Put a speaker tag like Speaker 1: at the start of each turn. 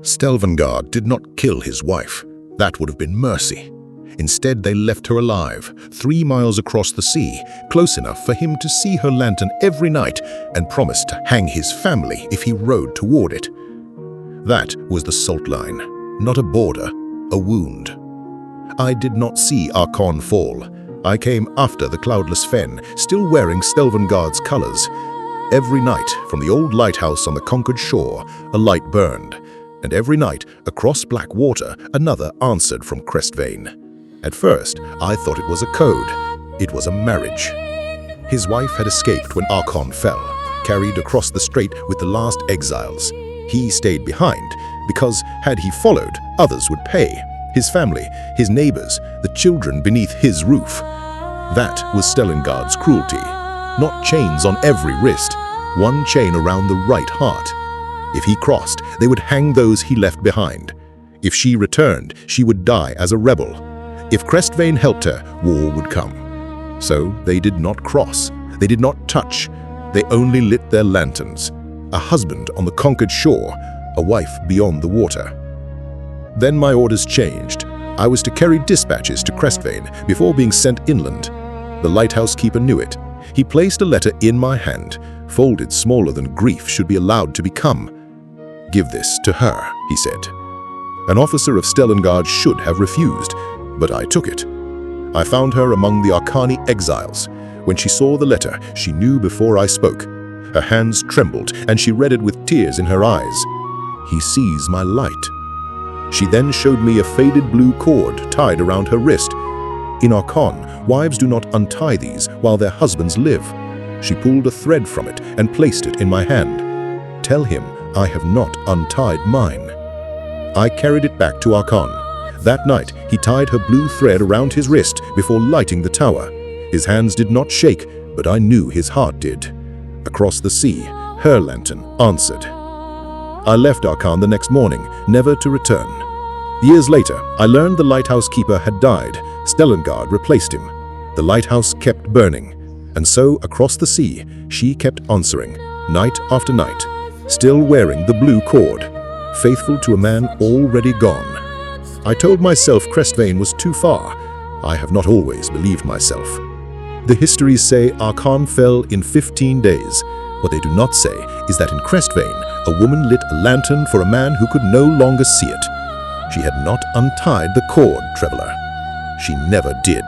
Speaker 1: Stelvengard did not kill his wife. That would have been mercy. Instead, they left her alive, 3 miles across the sea, close enough for him to see her lantern every night and promised to hang his family if he rowed toward it. That was the salt line, not a border, a wound. I did not see Arqan fall. I came after the cloudless fen, still wearing Stelvengard's colors. Every night, from the old lighthouse on the conquered shore, a light burned, and every night, across black water, another answered from Crestvane. At first, I thought it was a code. It was a marriage. His wife had escaped when Arqan fell, carried across the strait with the last exiles. He stayed behind, because had he followed, others would pay. His family, his neighbors, the children beneath his roof. That was Stelvengard's cruelty. Not chains on every wrist, one chain around the right heart. If he crossed, they would hang those he left behind. If she returned, she would die as a rebel. If Crestvane helped her, war would come. So they did not cross. They did not touch. They only lit their lanterns. A husband on the conquered shore, a wife beyond the water. Then my orders changed. I was to carry dispatches to Crestvane before being sent inland. The lighthouse keeper knew it. He placed a letter in my hand, folded smaller than grief should be allowed to become. "Give this to her," he said. An officer of Stelvengard should have refused, but I took it. I found her among the Arqani exiles. When she saw the letter, she knew before I spoke. Her hands trembled, and she read it with tears in her eyes. "He sees my light." She then showed me a faded blue cord tied around her wrist. In Arqan, wives do not untie these while their husbands live. She pulled a thread from it and placed it in my hand. "Tell him I have not untied mine." I carried it back to Arqan. That night, he tied her blue thread around his wrist before lighting the tower. His hands did not shake, but I knew his heart did. Across the sea, her lantern answered. I left Arqan the next morning, never to return. Years later, I learned the lighthouse keeper had died. Stelvengard replaced him. The lighthouse kept burning. And so, across the sea, she kept answering, night after night, still wearing the blue cord, faithful to a man already gone. I told myself Crestvane was too far. I have not always believed myself. The histories say Arqan fell in 15 days. What they do not say is that in Crestvane, a woman lit a lantern for a man who could no longer see it. She had not untied the cord, traveler. She never did.